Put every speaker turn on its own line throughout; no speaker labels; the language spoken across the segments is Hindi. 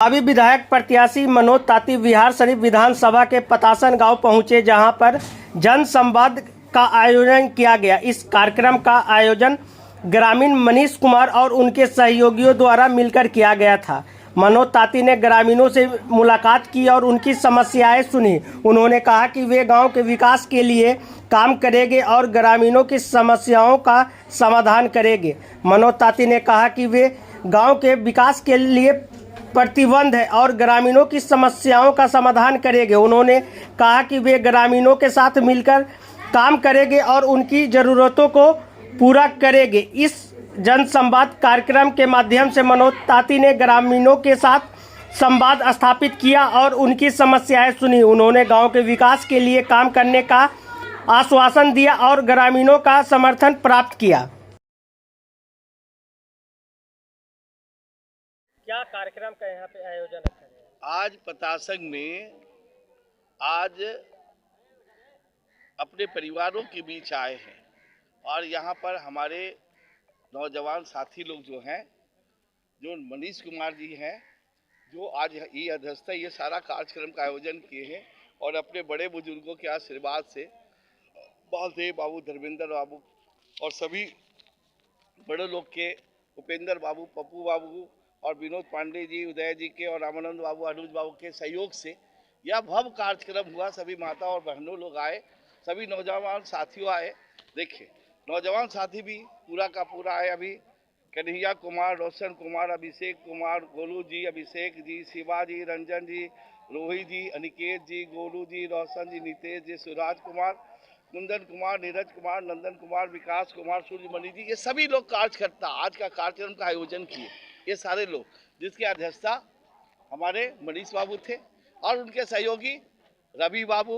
अभी विधायक प्रत्याशी मनोज ताती बिहारशरीफ विधानसभा के पतासन गांव पहुंचे, जहां पर जन संवाद का आयोजन किया गया। इस कार्यक्रम का आयोजन ग्रामीण मनीष कुमार और उनके सहयोगियों द्वारा मिलकर किया गया था। मनोज ताती ने ग्रामीणों से मुलाकात की और उनकी समस्याएं सुनी। उन्होंने कहा कि वे गांव के विकास के लिए काम करेंगे और ग्रामीणों की समस्याओं का समाधान करेंगे। मनोज ताती ने कहा कि वे गांव के विकास के लिए प्रतिबद्ध है और ग्रामीणों की समस्याओं का समाधान करेंगे। उन्होंने कहा कि वे ग्रामीणों के साथ मिलकर काम करेंगे और उनकी ज़रूरतों को पूरा करेंगे। इस जन संवाद कार्यक्रम के माध्यम से मनोज ताती ने ग्रामीणों के साथ संवाद स्थापित किया और उनकी समस्याएं सुनी। उन्होंने गांव के विकास के लिए काम करने का आश्वासन दिया और ग्रामीणों का समर्थन प्राप्त किया। क्या कार्यक्रम का यहाँ पे आयोजन रखा गया?
आज पतासन में आज अपने परिवारों के बीच आए हैं और यहाँ पर हमारे नौजवान साथी लोग जो हैं, जो मनीष कुमार जी हैं, जो आज ये अध्यक्षता ये सारा कार्यक्रम का आयोजन किए हैं और अपने बड़े बुजुर्गों के आशीर्वाद से बालदेव बाबू, धर्मेंद्र बाबू और सभी बड़े लोग के उपेंद्र बाबू, पप्पू बाबू और विनोद पांडे जी, उदय जी के और रामानंद बाबू, अनुज बाबू के सहयोग से यह भव्य कार्यक्रम हुआ। सभी माता और बहनों लोग आए, सभी नौजवान साथियों आए। देखिए, नौजवान साथी भी पूरा का पूरा आए। अभी कन्हैया कुमार, रोशन कुमार, अभिषेक कुमार, गोलू जी, अभिषेक जी, शिवा जी, रंजन जी, रोहित जी, अनिकेत जी, गोलू जी, रोशन जी, नितेश जी, सुराज कुमार, कुंदन कुमार, नीरज कुमार, नंदन कुमार, विकास कुमार, सूर्यमणि जी, ये सभी लोग कार्यकर्ता आज का कार्यक्रम का आयोजन किए। ये सारे लोग, जिसकी अध्यक्षता हमारे मनीष बाबू थे और उनके सहयोगी रवि बाबू,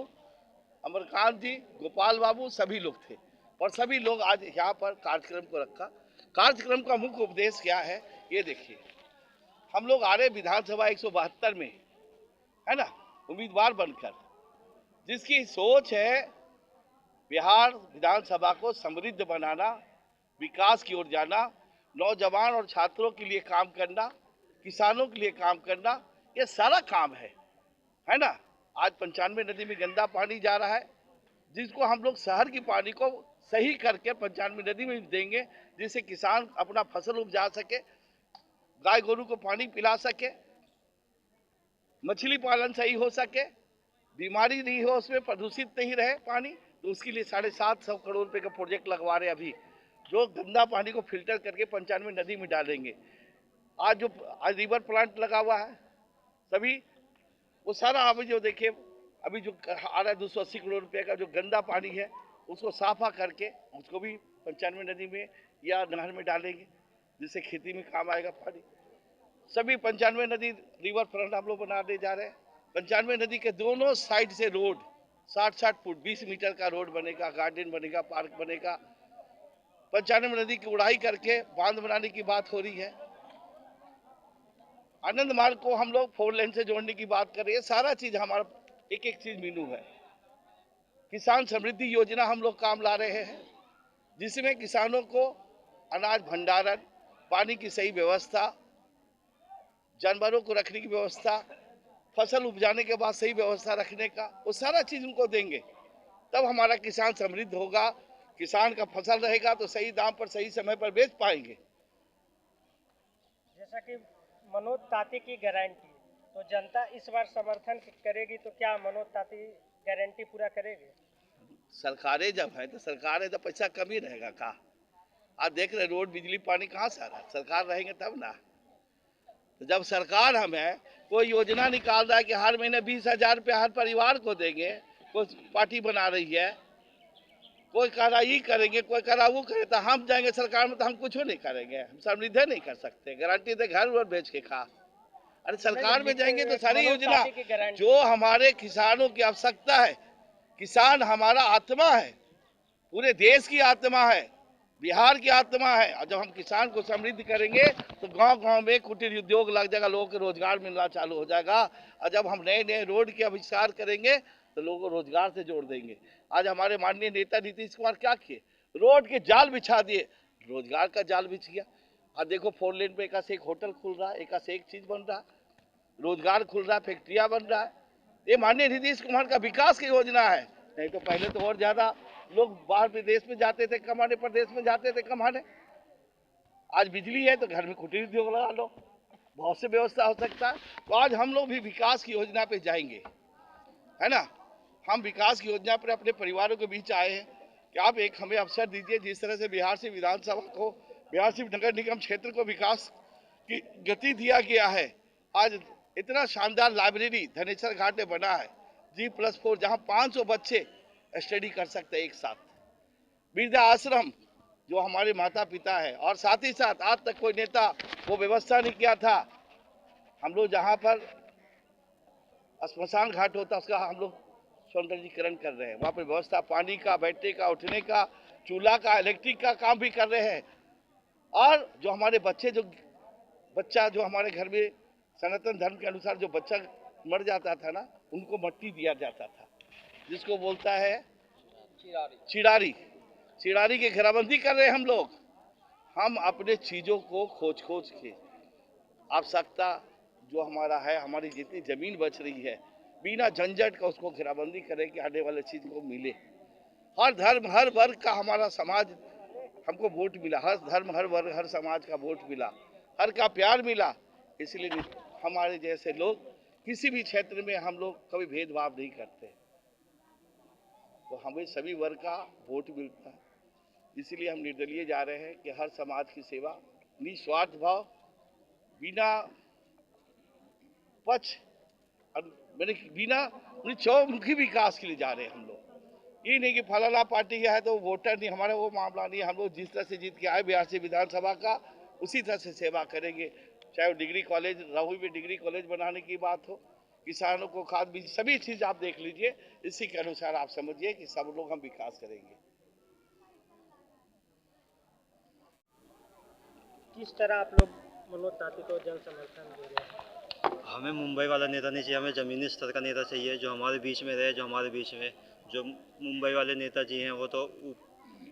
अमरकांत जी, गोपाल बाबू, सभी लोग थे और सभी लोग आज यहाँ पर कार्यक्रम को रखा। कार्यक्रम का मुख्य उपदेश क्या है, ये देखिए। हम लोग आ रहे विधानसभा 172 में, है ना, उम्मीदवार बनकर, जिसकी सोच है बिहार विधानसभा को समृद्ध बनाना, विकास की ओर जाना, नौजवान और छात्रों के लिए काम करना, किसानों के लिए काम करना, ये सारा काम है ना। आज 95 नदी में गंदा पानी जा रहा है, जिसको हम लोग शहर की पानी को सही करके 95 नदी में देंगे, जिससे किसान अपना फसल उपजा सके, गाय गोरू को पानी पिला सके, मछली पालन सही हो सके, बीमारी नहीं हो, उसमें प्रदूषित नहीं रहे पानी। तो उसके लिए 750 करोड़ रुपए का प्रोजेक्ट लगवा रहे अभी, जो गंदा पानी को फिल्टर करके 95 नदी में डालेंगे। आज रिवर प्लांट लगा हुआ है, सभी वो सारा अभी जो देखिए, अभी जो आ रहा है 280 करोड़ रुपए का जो गंदा पानी है, उसको साफा करके उसको भी 95 नदी में या नहर में डालेंगे, जिससे खेती में काम आएगा पानी। सभी 95 नदी रिवर फ्रंट हम लोग बनाने जा रहे हैं। 95 नदी के दोनों साइड से रोड 60-60 फुट 20 मीटर का रोड बनेगा, गार्डन बनेगा, पार्क बनेगा। 95 नदी की उड़ाई करके बांध बनाने की बात हो रही है। आनंद मार्ग को हम लोग 4 लेन से जोड़ने की बात कर रहे हैं। सारा चीज हमारा एक एक चीज मीनू है। किसान समृद्धि योजना हम लोग काम ला रहे हैं, जिसमें किसानों को अनाज भंडारण, पानी की सही व्यवस्था, जानवरों को रखने की व्यवस्था, फसल उपजाने के बाद सही व्यवस्था रखने का, वो सारा चीज उनको देंगे। तब हमारा किसान समृद्ध होगा। किसान का फसल रहेगा तो सही दाम पर सही समय पर बेच पाएंगे।
जैसा कि मनोज ताती की गारंटी, तो जनता इस बार समर्थन करेगी, तो क्या मनोज ताती गारंटी पूरा करेगी?
सरकारें जब है तो सरकार है तो पैसा कम ही रहेगा का। आप देख रहे रोड, बिजली, पानी कहाँ से आ रहा है? सरकार रहेंगे तब ना। तो जब सरकार हम है, कोई योजना निकाल रहा है कि हर महीने 20,000 रुपया हर परिवार को देंगे, कोई पार्टी बना रही है, कोई कह रहा ये करेंगे, कोई कह रहा वो करे, तो हम जाएंगे सरकार में तो हम कुछ नहीं करेंगे, हम समृद्ध नहीं कर सकते। गारंटी दे घर वर बेच के खा। अरे सरकार में जाएंगे तो सारी योजना, जो हमारे किसानों की आवश्यकता है। किसान हमारा आत्मा है, पूरे देश की आत्मा है, बिहार की आत्मा है। और जब हम किसान को समृद्ध करेंगे तो गांव-गांव में कुटीर उद्योग लग जाएगा, लोगों को रोजगार मिलना चालू हो जाएगा। और जब हम नए नए रोड के आविष्कार करेंगे तो लोगों को रोजगार से जोड़ देंगे। आज हमारे माननीय नेता नीतीश कुमार क्या किए? रोड के जाल बिछा दिए, रोजगार का जाल बिछ गया। और देखो 4 लेन पे एक से एक होटल खुल रहा है, एक से एक चीज बन रहा है। रोजगार खुल रहा है, फैक्ट्रियां बन रहा है। ये माननीय नीतीश कुमार का विकास की योजना है। नहीं तो पहले तो और ज्यादा लोग बाहर विदेश में जाते थे कमाने, प्रदेश में जाते थे कमाने। आज बिजली है तो घर में कुटीर उद्योग लगा लो, बहुत से व्यवस्था हो सकता है। तो आज हम लोग भी विकास की योजना पे जाएंगे, है ना। हम विकास की योजना पर अपने परिवारों के बीच आए हैं कि आप एक हमें अवसर दीजिए। जिस तरह से बिहार से विधानसभा को, बिहार से नगर निगम क्षेत्र को विकास की गति दिया गया है। आज इतना शानदार लाइब्रेरी धनेश्वर घाट में बना है, G+4, जहां 500 बच्चे स्टडी कर सकते हैं एक साथ। वृद्धा आश्रम जो हमारे माता पिता है, और साथ ही साथ आज तक कोई नेता वो व्यवस्था नहीं किया था। हम लोग जहां पर स्मशान घाट होता उसका हम लोग सौंदर्यीकरण कर रहे हैं। वहाँ पर व्यवस्था पानी का, बैठने का, उठने का, चूल्हा का, इलेक्ट्रिक का काम भी कर रहे हैं। और जो हमारे बच्चा जो हमारे घर में सनातन धर्म के अनुसार जो बच्चा मर जाता था ना, उनको मट्टी दिया जाता था, जिसको बोलता है चिड़ारी की घेराबंदी कर रहे हैं हम लोग। हम अपने चीजों को खोज के आवश्यकता जो हमारा है, हमारी जितनी जमीन बच रही है, बिना झंझट का उसको घेराबंदी करें कि आने वाले चीज को मिले। हर धर्म हर वर्ग का हमारा समाज हमको वोट मिला, हर धर्म हर वर्ग हर समाज का वोट मिला, हर का प्यार मिला। इसलिए हमारे जैसे लोग किसी भी क्षेत्र में हम लोग कभी भेदभाव नहीं करते, तो हमें सभी वर्ग का वोट मिलता है। इसलिए हम निर्दलीय जा रहे हैं कि हर समाज की सेवा, निस्वार्थ भाव, बिना पक्ष बिना चौमुखी विकास के लिए जा रहे हैं हम लोग। ये नहीं कि फलाना पार्टी है तो वोटर नहीं, हमारा वो मामला नहीं। हम लोग जिस तरह से जीत के आए बिहार से विधानसभा का, उसी तरह से सेवा करेंगे। चाहे वो डिग्री कॉलेज, राहुल में डिग्री कॉलेज बनाने की बात हो, किसानों को खाद बीज, सभी चीज आप देख लीजिए। इसी के अनुसार आप समझिए कि सब लोग हम विकास करेंगे।
किस तरह आप लोग मनोज ताती को जन समर्थन दे रहे हैं?
हमें मुंबई वाला नेता नहीं चाहिए, हमें ज़मीनी स्तर का नेता चाहिए जो हमारे बीच में रहे। जो मुंबई वाले नेताजी हैं वो तो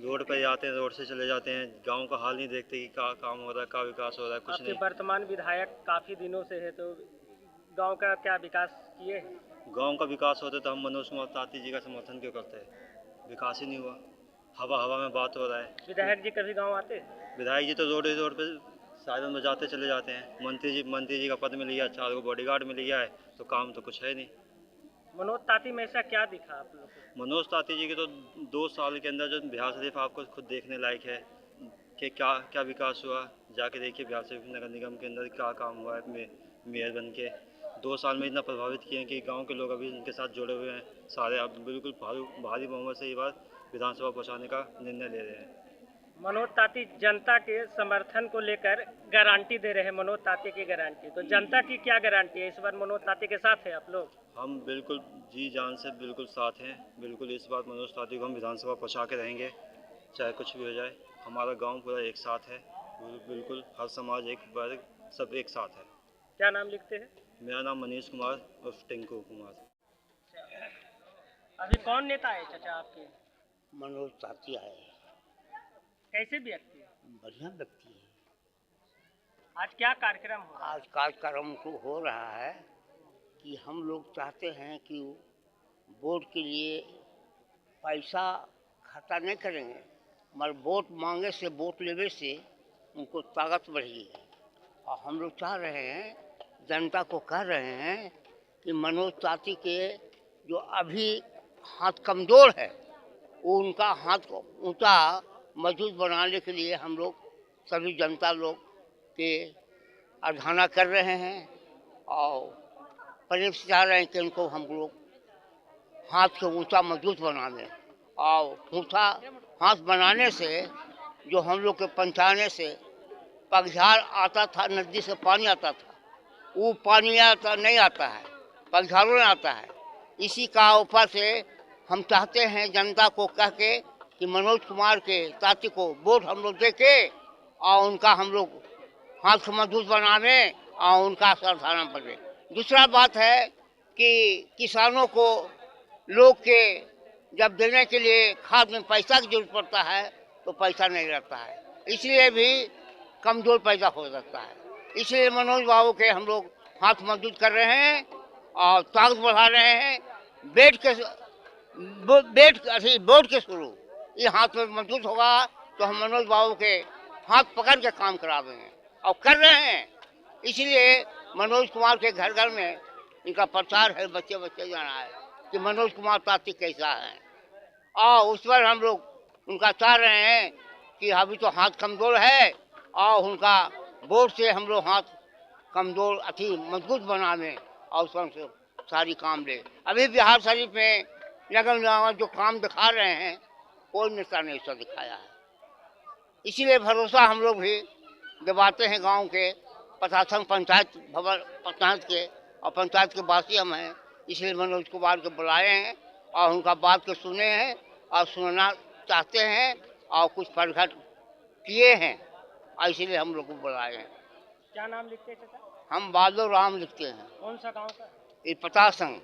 रोड पर जाते हैं, रोड से चले जाते हैं, गांव का हाल नहीं देखते कि क्या काम हो रहा है, क्या विकास हो रहा है, कुछ नहीं।
वर्तमान विधायक काफी दिनों से है, तो गांव का क्या विकास किए?
गांव का विकास होता तो हम मनोज कुमार ताती जी का समर्थन क्यों करते हैं? विकास ही नहीं हुआ, हवा में बात हो रहा है।
विधायक जी कभी गाँव आते?
विधायक जी तो रोड पे साधन बजाते चले जाते हैं। मंत्री जी का पद मिल गया, 4 को बॉडीगार्ड मिल गया है, तो काम तो कुछ है नहीं।
मनोज ताती में ऐसा क्या दिखा आप लोगों को?
मनोज ताती जी के तो 2 साल के अंदर जो बिहार शरीफ आपको खुद देखने लायक है कि क्या विकास हुआ। जाके देखिए बिहार शरीफ नगर निगम के अंदर क्या काम हुआ है। मेयर बन के 2 साल में इतना प्रभावित किए हैं कि गांव के लोग अभी उनके साथ जुड़े हुए हैं सारे। अब बिल्कुल भारी बहुमत से ये बात विधानसभा पहुँचाने का निर्णय ले रहे हैं।
मनोज ताती जनता के समर्थन को लेकर गारंटी दे रहे हैं, मनोज ताती की गारंटी। तो जनता की क्या गारंटी है? इस बार मनोज ताती के साथ है आप लोग?
हम बिल्कुल जी जान से बिल्कुल साथ हैं। बिल्कुल इस बार मनोज ताती को हम विधानसभा पहुँचा के रहेंगे, चाहे कुछ भी हो जाए। हमारा गांव पूरा एक साथ है, बिल्कुल हर समाज एक वर्ग सब एक साथ है।
क्या नाम लिखते हैं?
मेरा नाम मनीष कुमार उर्फ टिंकू कुमार।
अभी कौन नेता है चाचा आपके?
मनोज ताती आए।
कैसे व्यक्ति है?
बढ़िया व्यक्ति है।
आज क्या कार्यक्रम हो रहा है?
आज कार्यक्रम तो हो रहा है कि हम लोग चाहते हैं कि वोट के लिए पैसा खर्चा नहीं करेंगे, मगर वोट मांगे से, वोट लेने से उनको ताकत बढ़ेगी। और हम लोग चाह रहे हैं, जनता को कह रहे हैं कि मनोज ताती के जो अभी हाथ कमज़ोर है, वो उनका हाथ को ऊँचा मजबूत बनाने के लिए हम लोग सभी जनता लोग के अवधारणा कर रहे हैं और प्रेम से चाह रहे हैं कि उनको हम लोग हाथ को ऊंचा मजबूत बना दें। और ऊंचा हाथ बनाने से जो हम लोग के पंचायत से पगझाड़ आता था, नदी से पानी आता था, वो पानी आता नहीं आता है, पगझाड़ों में आता है। इसी का ऊपर से हम चाहते हैं जनता को कह के कि मनोज कुमार के ताती को वोट हम लोग दे के और उनका हम लोग हाथ को मजबूत बनाने और उनका सावधान बने। दूसरा बात है कि किसानों को लोग के जब देने के लिए खाद में पैसा की जरूरत पड़ता है तो पैसा नहीं रहता है, इसलिए भी कमजोर पैदा हो जाता है। इसलिए मनोज बाबू के हम लोग हाथ मजबूत कर रहे हैं और ताकत बढ़ा रहे हैं। बोर्ड के शुरू ये हाथ में मजबूत होगा तो हम मनोज बाबू के हाथ पकड़ के काम करावेंगे और कर रहे हैं। इसलिए मनोज कुमार के घर घर में इनका प्रचार है, बच्चे बच्चे जाना है कि मनोज कुमार ताती कैसा है। और उस पर हम लोग उनका चाह रहे हैं कि अभी तो हाथ कमज़ोर है और उनका वोट से हम लोग हाथ कमज़ोर अति मजबूत बना दें और उस पर से सारी काम ले। अभी बिहार शरीफ में नगर निगम जो काम दिखा रहे हैं कोई नेता ने ऐसा दिखाया है। इसीलिए भरोसा हम लोग भी दिवाते हैं गांव के प्रशासन पंचायत भवन पंचायत के और पंचायत के वासी हम हैं। इसलिए मनोज कुमार को बुलाए हैं और उनका बात को सुने हैं और सुनना चाहते हैं और कुछ प्रकट किए हैं और इसीलिए हम लोग को बुलाए हैं।
क्या नाम लिखते हैं चाचा?
हम बादल राम लिखते हैं।
कौन सा गांव का?
ये प्रताप संघ।